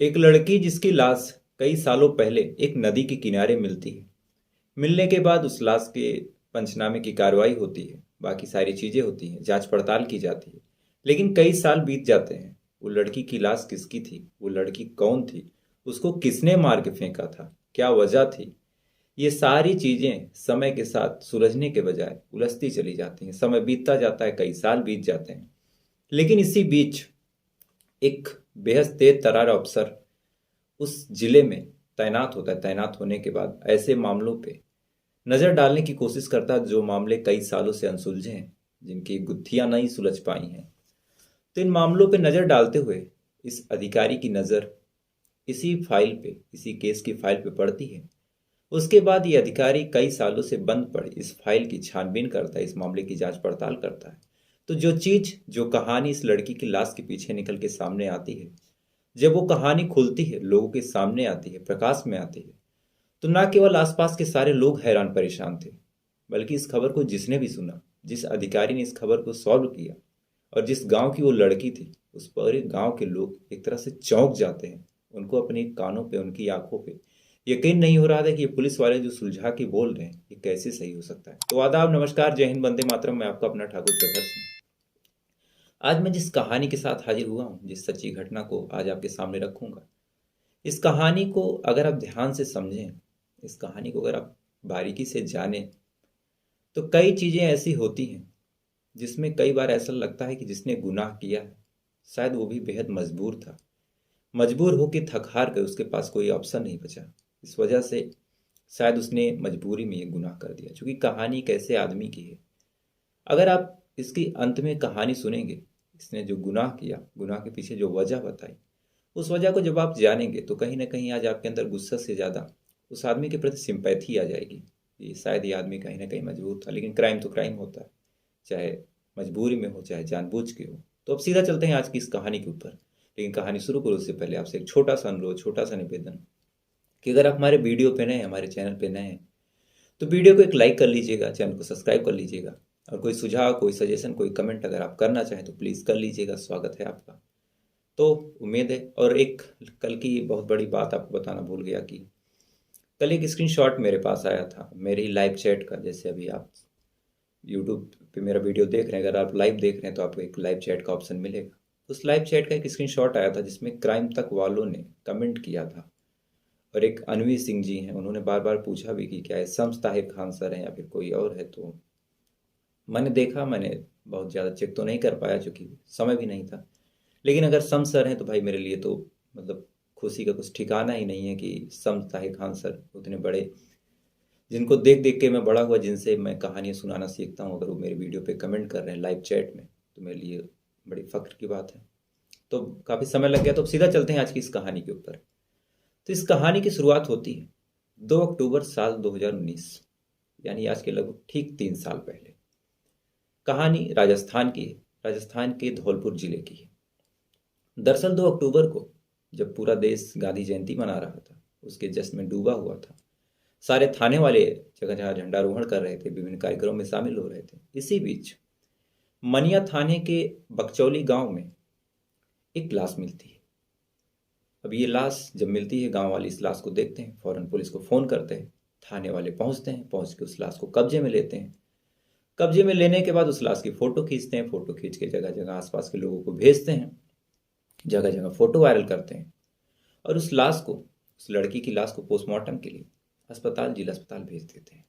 एक लड़की जिसकी लाश कई सालों पहले एक नदी के किनारे मिलती है। मिलने के बाद उस लाश के पंचनामे की कार्रवाई होती है, बाकी सारी चीजें होती हैं, जांच पड़ताल की जाती है। लेकिन कई साल बीत जाते हैं। वो लड़की की लाश किसकी थी, वो लड़की कौन थी, उसको किसने मार के फेंका था, क्या वजह थी, ये सारी चीजें समय के साथ सुलझने के बजाय उलझती चली जाती हैं। समय बीतता जाता है, कई साल बीत जाते हैं। लेकिन इसी बीच एक बेहद तेज तर्रार अफसर उस जिले में तैनात होता है। तैनात होने के बाद ऐसे मामलों पे नजर डालने की कोशिश करता है जो मामले कई सालों से अनसुलझे हैं, जिनकी गुत्थियां नहीं सुलझ पाई हैं। तो इन मामलों पे नजर डालते हुए इस अधिकारी की नजर इसी फाइल पे, इसी केस की फाइल पे पड़ती है। उसके बाद ये अधिकारी कई सालों से बंद पड़ी इस फाइल की छानबीन करता है, इस मामले की जांच पड़ताल करता है। तो जो चीज, जो कहानी इस लड़की की लाश के पीछे निकल के सामने आती है, जब वो कहानी खुलती है, लोगों के सामने आती है, प्रकाश में आती है, तो ना केवल आसपास के सारे लोग हैरान परेशान थे, बल्कि इस खबर को जिसने भी सुना, जिस अधिकारी ने इस खबर को सॉल्व किया, और जिस गांव की वो लड़की थी, उस पूरे गांव के लोग एक तरह से चौंक जाते हैं। उनको अपने कानों पे, उनकी आंखों पे यकीन नहीं हो रहा था कि ये पुलिस वाले जो सुलझा के बोल रहे हैं, ये कैसे सही हो सकता है। तो आदाब, नमस्कार, जय हिंद, वंदे मातरम। मैं आपका अपना ठाकुर प्रखर सिंह। आज मैं जिस कहानी के साथ हाजिर हुआ हूँ, जिस सच्ची घटना को आज आपके सामने रखूंगा, इस कहानी को अगर आप ध्यान से समझें, इस कहानी को अगर आप बारीकी से जानें, तो कई चीजें ऐसी होती हैं जिसमें कई बार ऐसा लगता है कि जिसने गुनाह किया है, शायद वो भी बेहद मजबूर था। मजबूर हो के थक हार कर उसके पास कोई ऑप्शन नहीं बचा। इस वजह से शायद उसने मजबूरी में ये गुनाह कर दिया। क्योंकि कहानी एक ऐसे आदमी की है, अगर आप इसकी अंत में कहानी सुनेंगे, इसने जो गुनाह किया, गुनाह के पीछे जो वजह बताई, उस वजह को जब आप जानेंगे तो कहीं ना कहीं आज आपके अंदर गुस्सा से ज़्यादा उस आदमी के प्रति सिंपैथी आ जाएगी। ये शायद ये आदमी कहीं ना कहीं मजबूर था, लेकिन क्राइम तो क्राइम होता है, चाहे मजबूरी में हो चाहे जानबूझ के हो। तो अब सीधा चलते हैं आज की इस कहानी के ऊपर। लेकिन कहानी शुरू करो उससे पहले आपसे एक छोटा सा अनुरोध, छोटा सा निवेदन, कि अगर आप हमारे वीडियो पे नए हैं, हमारे चैनल पे नए हैं, तो वीडियो को एक लाइक कर लीजिएगा, चैनल को सब्सक्राइब कर लीजिएगा। और कोई सुझाव, कोई सजेशन, कोई कमेंट अगर आप करना चाहें तो प्लीज़ कर लीजिएगा, स्वागत है आपका। तो उम्मीद है। और एक कल की बहुत बड़ी बात आपको बताना भूल गया कि कल एक स्क्रीनशॉट मेरे पास आया था मेरी लाइव चैट का। जैसे अभी आप यूट्यूब पे मेरा वीडियो देख रहे हैं, अगर आप लाइव देख रहे हैं तो आपको एक लाइव चैट का ऑप्शन मिलेगा। उस लाइव चैट का एक स्क्रीनशॉट आया था जिसमें क्राइम तक वालों ने कमेंट किया था। और एक अनवी सिंह जी हैं, उन्होंने बार बार पूछा भी कि क्या ये शम्स ताहिर खान सर हैं या फिर कोई और है। तो मैंने देखा, मैंने बहुत ज़्यादा चेक तो नहीं कर पाया क्योंकि समय भी नहीं था। लेकिन अगर शम्स सर हैं तो भाई मेरे लिए तो मतलब खुशी का कुछ ठिकाना ही नहीं है कि शम्स ताहिर खान सर उतने बड़े, जिनको देख देख के मैं बड़ा हुआ, जिनसे मैं कहानियाँ सुनाना सीखता हूँ, अगर वो मेरे वीडियो पे कमेंट कर रहे हैं लाइव चैट में, तो मेरे लिए बड़ी फ़ख्र की बात है। तो काफ़ी समय लग गया, तो अब सीधा चलते हैं आज की इस कहानी के ऊपर। तो इस कहानी की शुरुआत होती है 2 अक्टूबर साल 2019, यानी आज के लगभग ठीक 3 साल पहले। कहानी राजस्थान की है, राजस्थान के धौलपुर जिले की है। दरअसल 2 अक्टूबर को जब पूरा देश गांधी जयंती मना रहा था, उसके जश्न में डूबा हुआ था, सारे थाने वाले जगह जगह झंडारोहण कर रहे थे, विभिन्न कार्यक्रमों में शामिल हो रहे थे। इसी बीच मनिया थाने के बकचौली गांव में एक लाश मिलती है। अब ये लाश जब मिलती है, गांव वाले इस लाश को देखते हैं, फौरन पुलिस को फ़ोन करते हैं। थाने वाले पहुंचते हैं, पहुंच के उस लाश को कब्जे में लेते हैं। कब्जे में लेने के बाद उस लाश की फ़ोटो खींचते हैं। फ़ोटो खींच के जगह जगह आसपास के लोगों को भेजते हैं, जगह जगह फ़ोटो वायरल करते हैं। और उस लाश को, उस लड़की की लाश को पोस्टमार्टम के लिए अस्पताल, जिला अस्पताल भेज देते हैं।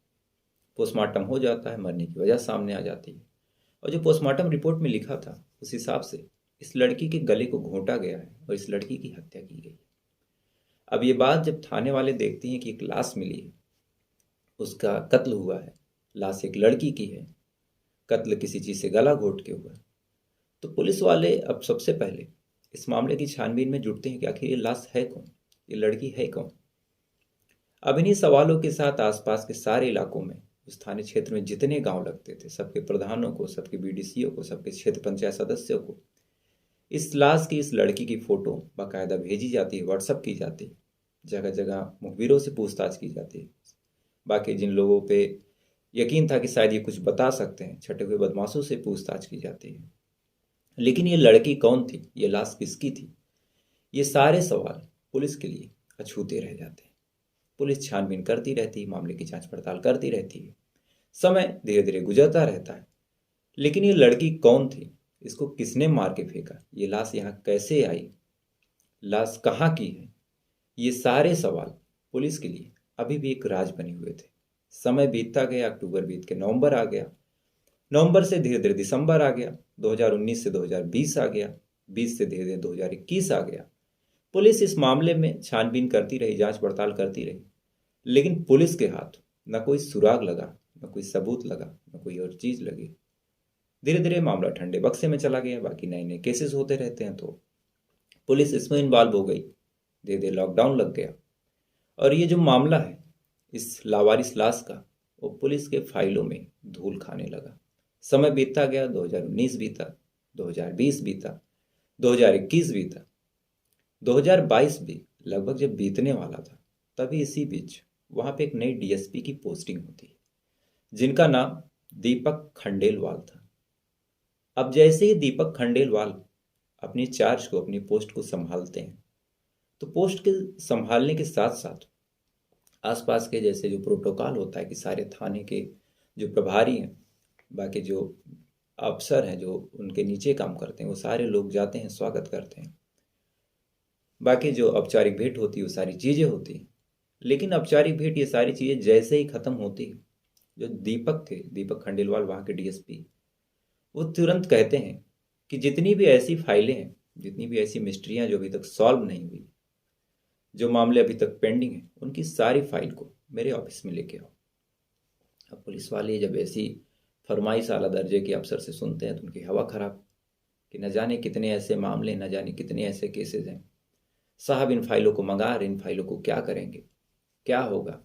पोस्टमार्टम हो जाता है, मरने की वजह सामने आ जाती है। और जो पोस्टमार्टम रिपोर्ट में लिखा था, उस हिसाब से इस लड़की के गले को घोंटा गया है और इस लड़की की हत्या की गई है। अब ये बात जब थाने वाले देखती हैं कि एक लाश मिली है, उसका कत्ल हुआ है, लाश एक लड़की की है, कत्ल किसी चीज़ से गला घोंट के हुआ है, तो पुलिस वाले अब सबसे पहले इस मामले की छानबीन में जुटते हैं कि आखिर ये लाश है कौन, ये लड़की है कौन। अब इन्हीं सवालों के साथ आसपास के सारे इलाकों में, उस थाने क्षेत्र में जितने गांव लगते थे, सबके प्रधानों को, सबके बीडीसीओ को, सबके क्षेत्र पंचायत सदस्यों को इस लाश की, इस लड़की की फ़ोटो बाकायदा भेजी जाती है, व्हाट्सअप की जाती है। जगह जगह मुखबिरों से पूछताछ की जाती है। बाकी जिन लोगों पे यकीन था कि शायद ये कुछ बता सकते हैं, छटे हुए बदमाशों से पूछताछ की जाती है। लेकिन ये लड़की कौन थी, ये लाश किसकी थी, ये सारे सवाल पुलिस के लिए अछूते रह जाते हैं। पुलिस छानबीन करती रहती है, मामले की जांच पड़ताल करती रहती है। समय धीरे धीरे गुजरता रहता है, लेकिन ये लड़की कौन थी, इसको किसने मार के फेंका, ये लाश यहाँ कैसे आई, लाश कहाँ की है, ये सारे सवाल पुलिस के लिए अभी भी एक राज बने हुए थे। समय बीतता गया, अक्टूबर बीत के नवंबर आ गया, नवंबर से धीरे धीरे दिसंबर आ गया, 2019 से 2020 आ गया, 20 से धीरे धीरे 2021 आ गया। पुलिस इस मामले में छानबीन करती रही, जांच पड़ताल करती रही, लेकिन पुलिस के हाथ न कोई सुराग लगा, न कोई सबूत लगा, न कोई और चीज लगी। धीरे धीरे मामला ठंडे बक्से में चला गया। बाकी नए नए केसेस होते रहते हैं तो पुलिस इसमें इन्वॉल्व हो गई। धीरे धीरे लॉकडाउन लग गया और ये जो मामला है इस लावारिस लाश का, वो पुलिस के फाइलों में धूल खाने लगा। समय बीतता गया, 2019 बीता, 2020 बीता, 2021 बीता, 2022 भी लगभग जब बीतने वाला था, तभी इसी बीच वहां पे एक नई डीएसपी की पोस्टिंग होती है, जिनका नाम दीपक खंडेलवाल था। अब जैसे ही दीपक खंडेलवाल अपनी चार्ज को, अपनी पोस्ट को संभालते हैं, तो पोस्ट के संभालने के साथ साथ आसपास के जैसे जो प्रोटोकॉल होता है कि सारे थाने के जो प्रभारी हैं, बाकी जो अफसर हैं जो उनके नीचे काम करते हैं, वो सारे लोग जाते हैं, स्वागत करते हैं। बाकी जो औपचारिक भेंट होती है वो सारी चीज़ें होती हैं। लेकिन औपचारिक भेंट, ये सारी चीज़ें जैसे ही ख़त्म होती है, जो दीपक थे, दीपक खंडेलवाल वहाँ के डीएसपी, वो तुरंत कहते हैं कि जितनी भी ऐसी फाइलें हैं, जितनी भी ऐसी मिस्ट्रियाँ जो अभी तक सॉल्व नहीं हुई, जो मामले अभी तक पेंडिंग हैं, उनकी सारी फाइल को मेरे ऑफिस में लेके आओ। अब पुलिस वाले जब ऐसी फरमाइश आला दर्जे के अफसर से सुनते हैं तो उनकी हवा खराब, कि न जाने कितने ऐसे मामले, न जाने कितने ऐसे केसेस हैं, साहब इन फाइलों को मंगा रहे, इन फाइलों को क्या करेंगे, क्या होगा,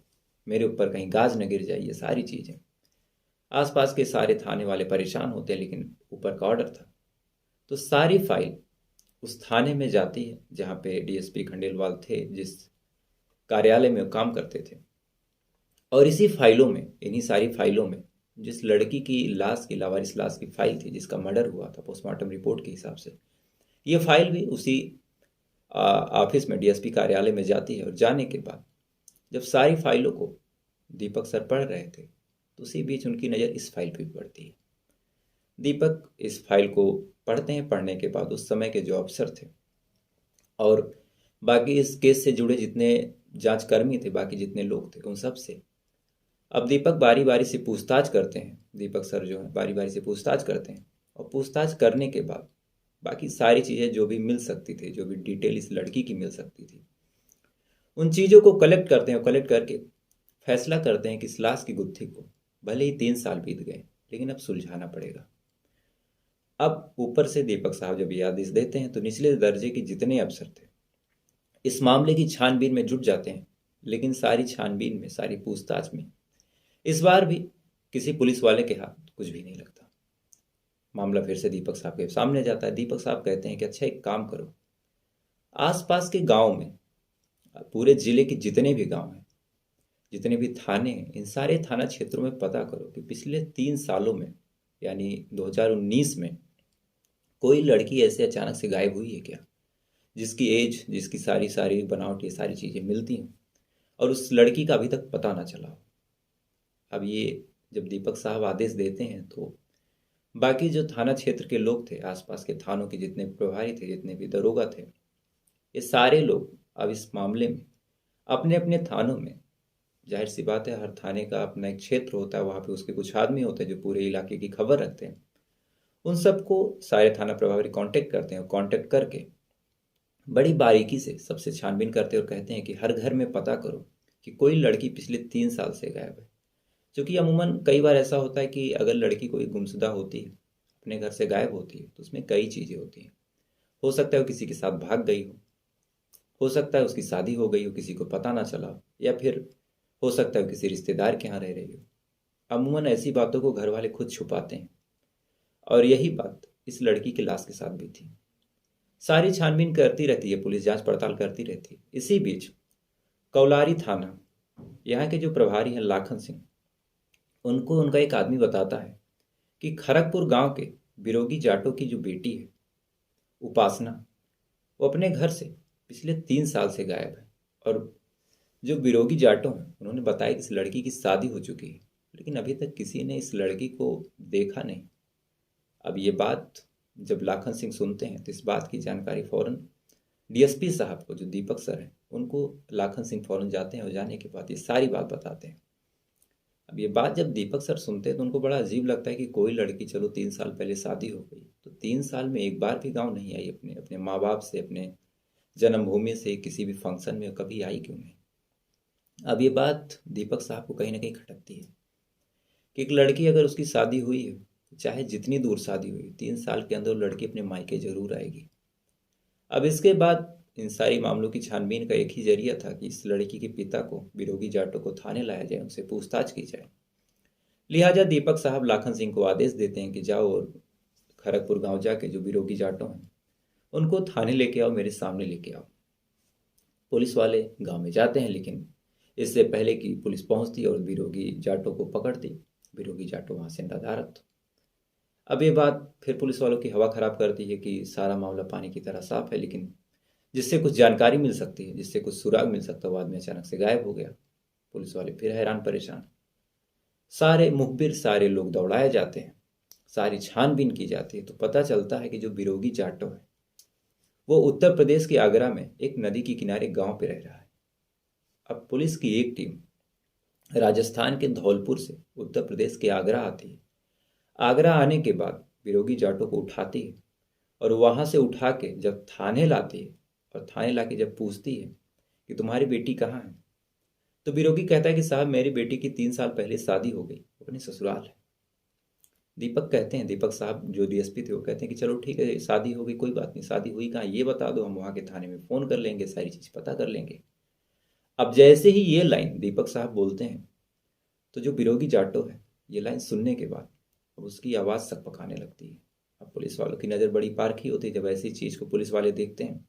मेरे ऊपर कहीं गाज न गिर जाए, ये सारी चीज़ें। आसपास के सारे थाने वाले परेशान होते हैं, लेकिन ऊपर का ऑर्डर था, तो सारी फाइल उस थाने में जाती है जहाँ पे डीएसपी खंडेलवाल थे, जिस कार्यालय में वो काम करते थे। और इसी फाइलों में, इन्हीं सारी फाइलों में, जिस लड़की की लाश की, लावारिस लाश की फाइल थी, जिसका मर्डर हुआ था पोस्टमार्टम रिपोर्ट के हिसाब से, ये फाइल भी उसी ऑफिस में, डीएसपी कार्यालय में जाती है। और जाने के बाद जब सारी फाइलों को दीपक सर पढ़ रहे थे, तो उसी बीच उनकी नज़र इस फाइल पर भी पड़ती है। दीपक इस फाइल को पढ़ते हैं। पढ़ने के बाद उस समय के जो अफसर थे और बाकी इस केस से जुड़े जितने जांचकर्मी थे, बाकी जितने लोग थे, उन सब से अब दीपक बारी बारी से पूछताछ करते हैं। दीपक सर जो है बारी बारी से पूछताछ करते हैं, और पूछताछ करने के बाद बाकी सारी चीज़ें जो भी मिल सकती थी, जो भी डिटेल इस लड़की की मिल सकती थी, उन चीज़ों को कलेक्ट करते हैं। कलेक्ट करके फैसला करते हैं कि इस लाश की गुत्थी को भले ही 3 साल बीत गए, लेकिन अब सुलझाना पड़ेगा। अब ऊपर से दीपक साहब जब ये आदेश देते हैं, तो निचले दर्जे के जितने अफसर थे इस मामले की छानबीन में जुट जाते हैं। लेकिन सारी छानबीन में, सारी पूछताछ में इस बार भी किसी पुलिस वाले के हाथ कुछ भी नहीं लगता। मामला फिर से दीपक साहब के सामने जाता है। दीपक साहब कहते हैं कि अच्छा एक काम करो, आसपास के गांव में, पूरे जिले के जितने भी गांव हैं, जितने भी थाने हैं, इन सारे थाना क्षेत्रों में पता करो कि पिछले 3 सालों में, यानी 2019 में, कोई लड़की ऐसे अचानक से गायब हुई है क्या, जिसकी एज, जिसकी सारी सारी बनावट, ये सारी चीज़ें मिलती हों और उस लड़की का अभी तक पता ना चला हो। अब ये जब दीपक साहब आदेश देते हैं, तो बाकी जो थाना क्षेत्र के लोग थे, आसपास के थानों के जितने प्रभारी थे, जितने भी दरोगा थे, ये सारे लोग अब इस मामले में अपने अपने थानों में, जाहिर सी बात है हर थाने का अपना एक क्षेत्र होता है, वहाँ पे उसके कुछ आदमी होते हैं जो पूरे इलाके की खबर रखते हैं। उन सबको सारे थाना प्रभारी कांटेक्ट करते हैं, और कांटेक्ट करके बड़ी बारीकी से सबसे छानबीन करते हैं और कहते हैं कि हर घर में पता करो कि कोई लड़की पिछले 3 साल से गायब है। क्योंकि अमूमन कई बार ऐसा होता है कि अगर लड़की कोई गुमशुदा होती है, अपने घर से गायब होती है, तो उसमें कई चीज़ें होती हैं। हो सकता है वो किसी के साथ भाग गई हो सकता है उसकी शादी हो गई हो, किसी को पता ना चला हो, या फिर हो सकता है वो किसी रिश्तेदार के यहाँ रह रही हो। अमूमन ऐसी बातों को घर वाले खुद छुपाते हैं, और यही बात इस लड़की की लाश के साथ भी थी। सारी छानबीन करती रहती है पुलिस, जांच पड़ताल करती रहती है। इसी बीच कौलारी थाना, यहाँ के जो प्रभारी हैं लाखन सिंह, उनको उनका एक आदमी बताता है कि खड़गपुर गांव के बिरोगी जाटों की जो बेटी है उपासना, वो अपने घर से पिछले 3 साल से गायब है। और जो बिरोगी जाटों हैं उन्होंने बताया कि इस लड़की की शादी हो चुकी है, लेकिन अभी तक किसी ने इस लड़की को देखा नहीं। अब ये बात जब लाखन सिंह सुनते हैं तो इस बात की जानकारी फौरन डीएसपी साहब को, जो दीपक सर हैं, उनको लाखन सिंह फौरन जाते हैं और जाने के बाद ये सारी बात बताते हैं। अब ये बात जब दीपक सर सुनते हैं तो उनको बड़ा अजीब लगता है कि कोई लड़की, चलो 3 साल पहले शादी हो गई, तो 3 साल में एक बार भी गाँव नहीं आई, अपने अपने माँ बाप से, अपने जन्मभूमि से किसी भी फंक्शन में कभी आई क्यों नहीं। अब ये बात दीपक साहब को कहीं ना कहीं खटकती है कि एक लड़की अगर उसकी शादी हुई है, चाहे जितनी दूर शादी हुई, 3 साल के अंदर लड़की अपने मायके जरूर आएगी। अब इसके बाद इन सारी मामलों की छानबीन का एक ही जरिया था कि इस लड़की के पिता को, बिरोगी जाटों को, थाने लाया जाए, उनसे पूछताछ की जाए। लिहाजा दीपक साहब लाखन सिंह को आदेश देते हैं कि जाओ और खड़गपुर गांव जाके जो बिरोगी जाटों हैं उनको थाने लेके आओ, मेरे सामने लेके आओ। पुलिस वाले गांव में जाते हैं, लेकिन इससे पहले कि पुलिस पहुंचती और बिरोगी जाटों को पकड़ती, बिरोगी जाटों वहां से नदारद। अब ये बात फिर पुलिस वालों की हवा खराब करती है कि सारा मामला पानी की तरह साफ है, लेकिन जिससे कुछ जानकारी मिल सकती है, जिससे कुछ सुराग मिल सकता है, वो आदमी अचानक से गायब हो गया। पुलिस वाले फिर हैरान परेशान। सारे मुखबिर, सारे लोग दौड़ाए जाते हैं, सारी छानबीन की जाती है, तो पता चलता है कि जो बिरोगी जाटो है वो उत्तर प्रदेश के आगरा में एक नदी के किनारे गांव पे रह रहा है। अब पुलिस की एक टीम राजस्थान के धौलपुर से उत्तर प्रदेश के आगरा आती है। आगरा आने के बाद बिरोगी जाटो को उठाती है और वहां से उठा के जब थाने लाती है, और थाने लाके जब पूछती है कि तुम्हारी बेटी कहाँ है, तो बिरोगी कहता है कि साहब मेरी बेटी की 3 साल पहले शादी हो गई, अपने ससुराल है। दीपक कहते हैं, दीपक साहब जो डीएसपी थे, वो कहते हैं कि चलो ठीक है, शादी हो गई, कोई बात नहीं, शादी हुई कहाँ ये बता दो, हम वहाँ के थाने में फ़ोन कर लेंगे, सारी चीज़ पता कर लेंगे। अब जैसे ही ये लाइन दीपक साहब बोलते हैं तो जो बिरोगी जाटो है ये लाइन सुनने के बाद अब उसकी आवाज़ सकपकाने लगती है। अब पुलिस वालों की नज़र बड़ी पारखी होती है, जब ऐसी चीज़ को पुलिस वाले देखते हैं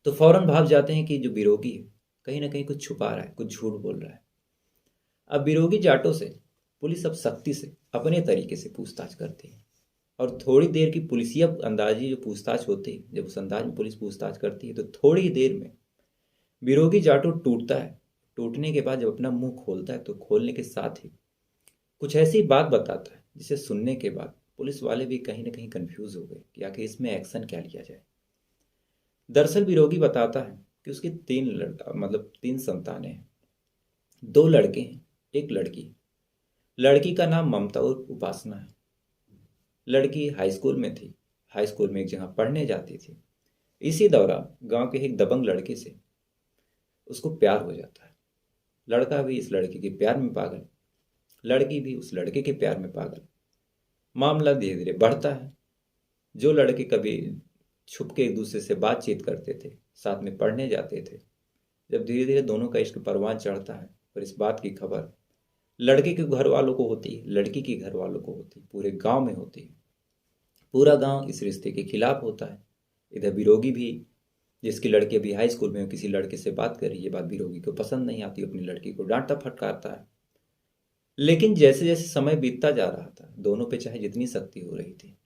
तो फौरन भाप जाते हैं कि जो बिरोगी है कहीं ना कहीं कुछ छुपा रहा है, कुछ झूठ बोल रहा है। अब बिरोगी जाटों से पुलिस अब सख्ती से अपने तरीके से पूछताछ करती है, और थोड़ी देर की पुलिसिया अंदाजी जो पूछताछ होती है, जब उस अंदाज में पुलिस पूछताछ करती है तो थोड़ी देर में बिरोगी जाटो टूटता है। टूटने के बाद जब अपना मुंह खोलता है तो खोलने के साथ ही कुछ ऐसी बात बताता है जिसे सुनने के बाद पुलिस वाले भी कहीं ना कहीं कंफ्यूज हो गए कि आखिर इसमें एक्शन क्या लिया जाए। दरअसल बिरोगी बताता है कि उसकी 3 संतानें हैं, 2 लड़के हैं, एक लड़की। लड़की का नाम ममता और उपासना है। लड़की हाई स्कूल में थी, हाई स्कूल में एक जगह पढ़ने जाती थी। इसी दौरान गांव के एक दबंग लड़के से उसको प्यार हो जाता है। लड़का भी इस लड़की के प्यार में पागल, लड़की भी उस लड़के के प्यार में पागल। मामला धीरे धीरे बढ़ता है। जो लड़के कभी छुप के एक दूसरे से बातचीत करते थे, साथ में पढ़ने जाते थे, जब धीरे धीरे दोनों का इश्क परवान चढ़ता है और इस बात की खबर लड़के के घर वालों को होती है, लड़की के घर वालों को होती है, पूरे गांव में होती है। पूरा गांव इस रिश्ते के खिलाफ होता है। इधर बिरोगी भी, जिसकी लड़की अभी हाई स्कूल में किसी लड़के से बात कर रही है, ये बात बिरोगी को पसंद नहीं आती, अपनी लड़की को डांटता फटकारता है। लेकिन जैसे जैसे समय बीतता जा रहा था, दोनों पे चाहे जितनी सख्ती हो रही थी,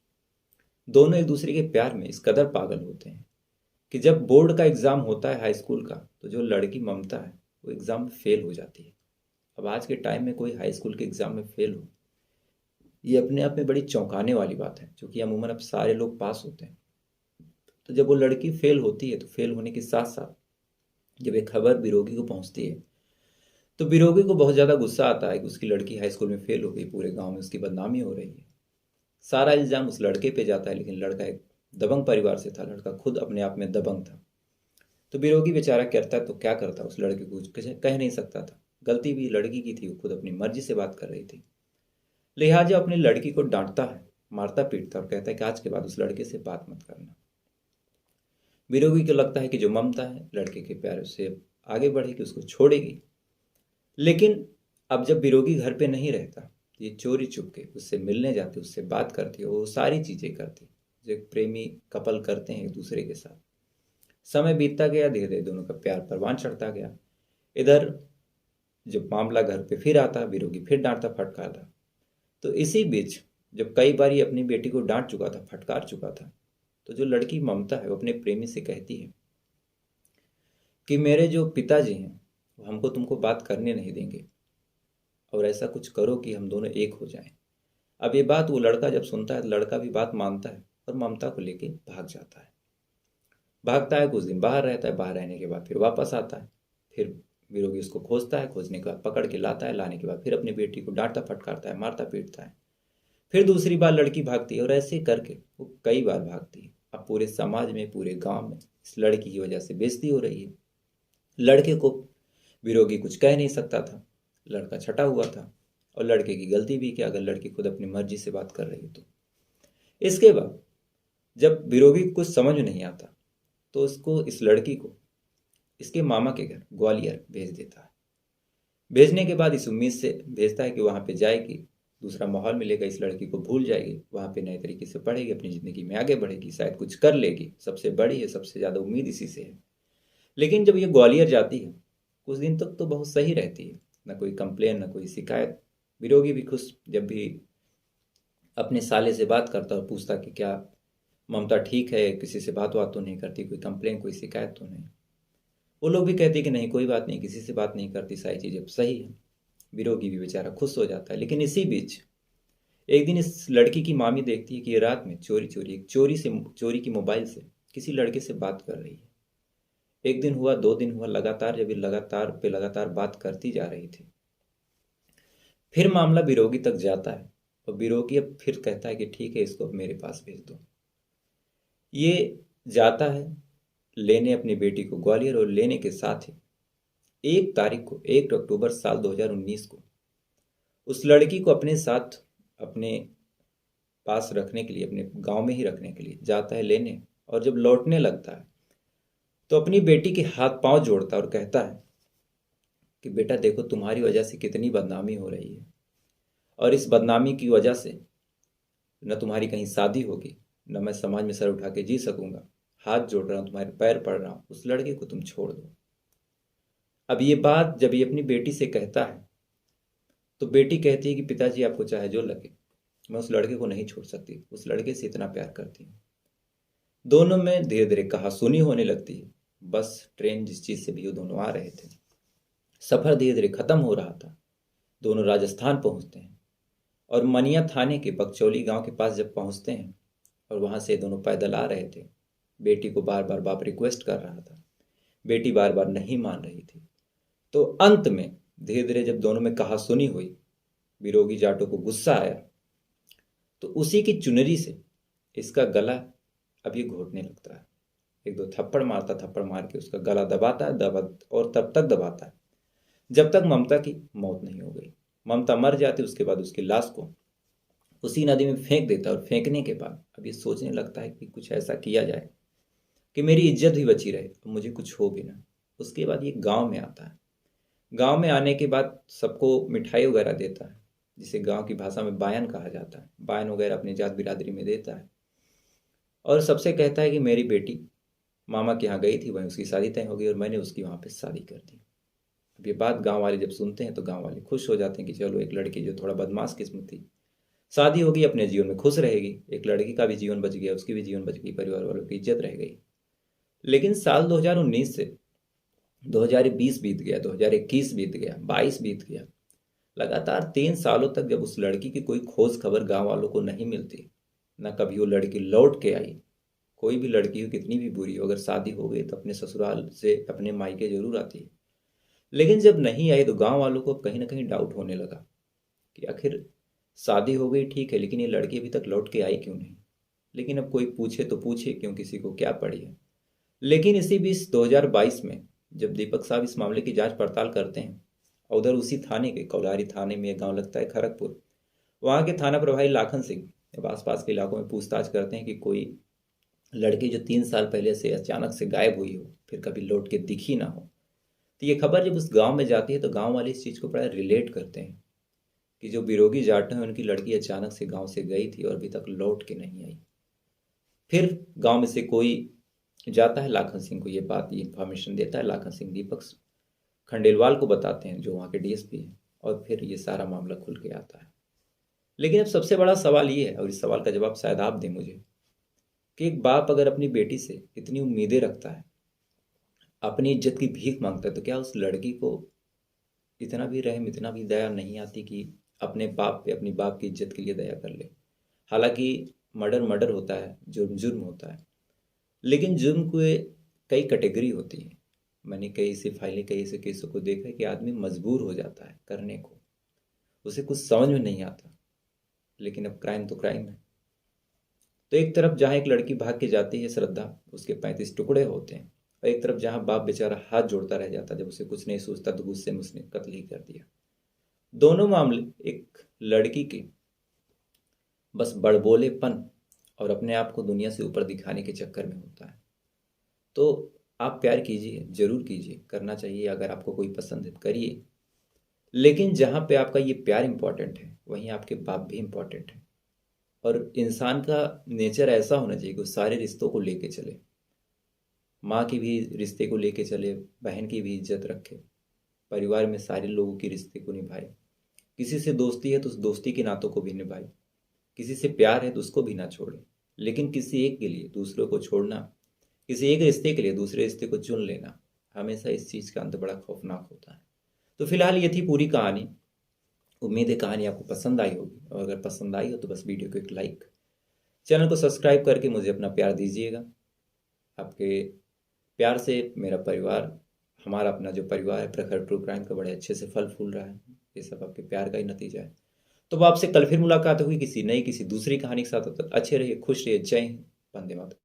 दोनों एक दूसरे के प्यार में इस कदर पागल होते हैं कि जब बोर्ड का एग्ज़ाम होता है हाई स्कूल का, तो जो लड़की ममता है वो एग्ज़ाम में फेल हो जाती है। अब आज के टाइम में कोई हाई स्कूल के एग्ज़ाम में फेल हो, ये अपने आप में बड़ी चौंकाने वाली बात है, क्योंकि अमूमन अब सारे लोग पास होते हैं। तो जब वो लड़की फेल होती है तो फेल होने के साथ साथ जब ये खबर बिरोगी को पहुंचती है तो बिरोगी को बहुत ज़्यादा गुस्सा आता है कि उसकी लड़की हाई स्कूल में फेल हो गई, पूरे गांव में उसकी बदनामी हो रही है। सारा इल्ज़ाम उस लड़के पे जाता है, लेकिन लड़का एक दबंग परिवार से था, लड़का खुद अपने आप में दबंग था। तो बिरोगी बेचारा करता तो क्या करता, उस लड़के को कुछ कह नहीं सकता था। गलती भी लड़की की थी, वो खुद अपनी मर्जी से बात कर रही थी। लिहाजा अपनी लड़की को डांटता है, मारता पीटता और कहता है कि आज के बाद उस लड़के से बात मत करना। बिरोगी को लगता है कि जो ममता है लड़के के प्यार से आगे बढ़ेगी, उसको छोड़ेगी। लेकिन अब जब बिरोगी घर पे नहीं रहता, ये चोरी चुपके उससे मिलने जाती, उससे बात करती, वो सारी चीज़ें करती जो एक प्रेमी कपल करते हैं एक दूसरे के साथ। समय बीतता गया, धीरे धीरे दोनों का प्यार परवान चढ़ता गया। इधर जब मामला घर पे फिर आता, बिरोगी फिर डांटता फटकारता। तो इसी बीच जब कई बार ये अपनी बेटी को डांट चुका था, फटकार चुका था, तो जो लड़की ममता है वो अपने प्रेमी से कहती है कि मेरे जो पिताजी हैं वो हमको तुमको बात करने नहीं देंगे और ऐसा कुछ करो कि हम दोनों एक हो जाएं। अब ये बात वो लड़का जब सुनता है तो लड़का भी बात मानता है और ममता को लेके भाग जाता है। भागता है, कुछ दिन बाहर रहता है, बाहर रहने के बाद फिर वापस आता है। फिर विरोगी उसको खोजता है, खोजने के बाद पकड़ के लाता है, लाने के बाद फिर अपनी बेटी को डांटता फटकारता है, मारता पीटता है। फिर दूसरी बार लड़की भागती है और ऐसे करके वो कई बार भागती है। अब पूरे समाज में, पूरे गांव में इस लड़की की वजह से बेइज्जती हो रही है। लड़के को विरोगी कुछ कह नहीं सकता था, लड़का छटा हुआ था। और लड़के की गलती भी कि अगर लड़की खुद अपनी मर्जी से बात कर रही है तो। इसके बाद जब विरोगी को कुछ समझ में नहीं आता तो उसको, इस लड़की को इसके मामा के घर ग्वालियर भेज देता है। भेजने के बाद इस उम्मीद से भेजता है कि वहाँ पे जाएगी, दूसरा माहौल मिलेगा, इस लड़की को भूल जाएगी, वहाँ पे नए तरीके से पढ़ेगी, अपनी ज़िंदगी में आगे बढ़ेगी, शायद कुछ कर लेगी। सबसे बड़ी है, सबसे ज़्यादा उम्मीद इसी से है। लेकिन जब ये ग्वालियर जाती है कुछ दिन तक तो बहुत सही रहती है, ना कोई कंप्लेन, ना कोई शिकायत। विरोगी भी खुश, जब भी अपने साले से बात करता और पूछता कि क्या ममता ठीक है, किसी से बात तो नहीं करती, कोई कंप्लेन, कोई शिकायत तो नहीं। वो लोग भी कहते कि नहीं, कोई बात नहीं, किसी से बात नहीं करती, सारी चीज़ें सही है। विरोगी भी बेचारा खुश हो जाता है। लेकिन इसी बीच एक दिन इस लड़की की मामी देखती है कि ये रात में चोरी की मोबाइल से किसी लड़के से बात कर रही है। एक दिन हुआ, 2 दिन हुआ, लगातार जब ये लगातार बात करती जा रही थी। फिर मामला विरोगी तक जाता है और विरोगी अब फिर कहता है कि ठीक है, इसको मेरे पास भेज दो। ये जाता है लेने अपनी बेटी को ग्वालियर, और लेने के साथ ही 1 तारीख को, 1 अक्टूबर साल 2019 को उस लड़की को अपने साथ, अपने पास रखने के लिए, अपने गांव में ही रखने के लिए जाता है लेने। और जब लौटने लगता है तो अपनी बेटी के हाथ पांव जोड़ता है और कहता है कि बेटा देखो, तुम्हारी वजह से कितनी बदनामी हो रही है, और इस बदनामी की वजह से न तुम्हारी कहीं शादी होगी, न मैं समाज में सर उठा के जी सकूंगा। हाथ जोड़ रहा हूं, तुम्हारे पैर पड़ रहा हूं, उस लड़के को तुम छोड़ दो। अब ये बात जब ये अपनी बेटी से कहता है तो बेटी कहती है कि पिताजी आपको चाहे जो लगे, मैं उस लड़के को नहीं छोड़ सकती, उस लड़के से इतना प्यार करती हूँ। दोनों में धीरे धीरे कहासुनी होने लगती है। बस ट्रेन जिस चीज से भी वो दोनों आ रहे थे, सफर धीरे धीरे खत्म हो रहा था। दोनों राजस्थान पहुंचते हैं और मनिया थाने के बकचौली गांव के पास जब पहुंचते हैं और वहां से दोनों पैदल आ रहे थे, बेटी को बार बार बाप रिक्वेस्ट कर रहा था, बेटी बार बार नहीं मान रही थी। तो अंत में धीरे धीरे जब दोनों में कहासुनी हुई, विरोगी जाटों को गुस्सा आया, तो उसी की चुनरी से इसका गला अब ये घोटने लगता है। 1-2 थप्पड़ मारता, थप्पड़ मार के उसका गला दबाता है, और तब तक दबाता है जब तक ममता की मौत नहीं हो गई। ममता मर जाती, उसके बाद उसकी लाश को उसी नदी में फेंक देता है। और फेंकने के बाद अब ये सोचने लगता है कि कुछ ऐसा किया जाए कि मेरी इज्जत भी बची रहे, तो मुझे कुछ हो भी ना। उसके बाद ये गांव में आता है। गांव में आने के बाद सबको मिठाई वगैरह देता है, जिसे गांव की भाषा में बायन कहा जाता है। बायन वगैरह अपनी जात बिरादरी में देता है और सबसे कहता है कि मेरी बेटी मामा के यहाँ गई थी, वहीं उसकी शादी तय हो गई और मैंने उसकी वहाँ पे शादी कर दी। अब ये बात गांव वाले जब सुनते हैं तो गांव वाले खुश हो जाते हैं कि चलो, एक लड़की जो थोड़ा बदमाश किस्म थी, शादी होगी, अपने जीवन में खुश रहेगी, एक लड़की का भी जीवन बच गया, उसकी भी जीवन बच गई, परिवार वालों की इज्जत रह गई। लेकिन साल 2019 से 2020 बीत गया, 2021 बीत गया, 22 बीत गया। लगातार 3 सालों तक जब उस लड़की की कोई खोज खबर गांव वालों को नहीं मिलती, न कभी वो लड़की लौट के आई। कोई भी लड़की हो, कितनी भी बुरी हो, अगर शादी हो गई तो अपने ससुराल से अपने मायके जरूर आती है। लेकिन जब नहीं आई तो गांव वालों को कहीं ना कहीं डाउट होने लगा कि आखिर शादी हो गई ठीक है, लेकिन ये लड़की अभी तक लौट के आई क्यों नहीं। लेकिन अब कोई पूछे तो पूछे क्यों, किसी को क्या पड़ी है। लेकिन इसी बीच 2022 में जब दीपक साहब इस मामले की जांच पड़ताल करते हैं, और उधर उसी थाने के, कौलारी थाने में एक गांव लगता है खड़गपुर, वहाँ के थाना प्रभारी लाखन सिंह जब आसपास के इलाकों में पूछताछ करते हैं कि कोई लड़की जो 3 साल पहले से अचानक से गायब हुई हो, फिर कभी लौट के दिखी ना हो, तो ये खबर जब उस गांव में जाती है तो गांव वाले इस चीज़ को बड़ा रिलेट करते हैं कि जो बिरोगी जाट हैं उनकी लड़की अचानक से गांव से गई थी और अभी तक लौट के नहीं आई। फिर गांव में से कोई जाता है, लाखन सिंह को ये बात, ये इन्फॉर्मेशन देता है। लाखन सिंह दीपक खंडेलवाल को बताते हैं, जो वहाँ के डीएसपी हैं, और फिर ये सारा मामला खुल के आता है। लेकिन अब सबसे बड़ा सवाल ये है, और इस सवाल का जवाब शायद आप दें मुझे, कि एक बाप अगर अपनी बेटी से इतनी उम्मीदें रखता है अपनी इज्जत की भीख मांगता है, तो क्या उस लड़की को इतना भी रहम, इतना भी दया नहीं आती कि अपने बाप पे, अपनी बाप की इज्जत के लिए दया कर ले? हालांकि मर्डर मर्डर होता है, जुर्म जुर्म होता है, लेकिन जुर्म को कई कैटेगरी होती है। मैंने कई ऐसी फाइलें, कई ऐसे केसों को देखा है कि आदमी मजबूर हो जाता है करने को, उसे कुछ समझ में नहीं आता, लेकिन अब क्राइम तो क्राइम है। तो एक तरफ जहाँ एक लड़की भाग के जाती है श्रद्धा, उसके 35 टुकड़े होते हैं, और एक तरफ जहाँ बाप बेचारा हाथ जोड़ता रह जाता, जब उसे कुछ नहीं सोचता तो गुस्से में उसने कत्ल ही कर दिया। दोनों मामले एक लड़की के बस बड़बोलेपन और अपने आप को दुनिया से ऊपर दिखाने के चक्कर में होता है। तो आप प्यार कीजिए, जरूर कीजिए, करना चाहिए। अगर आपको कोई पसंद है करिए, लेकिन जहाँ पे आपका ये प्यार इंपॉर्टेंट है, वहीं आपके बाप भी इंपॉर्टेंट है। और इंसान का नेचर ऐसा होना चाहिए कि वो सारे रिश्तों को लेके चले, माँ की भी रिश्ते को लेके चले, बहन की भी इज्जत रखे, परिवार में सारे लोगों की रिश्ते को निभाए। किसी से दोस्ती है तो उस दोस्ती के नातों को भी निभाए, किसी से प्यार है तो उसको भी ना छोड़े। लेकिन किसी एक के लिए दूसरों को छोड़ना, किसी एक रिश्ते के लिए दूसरे रिश्ते को चुन लेना, हमेशा इस चीज़ का अंत बड़ा खौफनाक होता है। तो फिलहाल ये थी पूरी कहानी। उम्मीद है कहानी आपको पसंद आई होगी, और अगर पसंद आई हो तो बस वीडियो को एक लाइक, चैनल को सब्सक्राइब करके मुझे अपना प्यार दीजिएगा। आपके प्यार से मेरा परिवार, हमारा अपना जो परिवार है प्रखर ट्रू क्राइम का, बड़े अच्छे से फल फूल रहा है। ये सब आपके प्यार का ही नतीजा है। तो अब आपसे कल फिर मुलाकात होगी किसी नई, किसी दूसरी कहानी के साथ। तब तक अच्छे रहिए, खुश रहिए। जय हिंद, वंदे मातरम।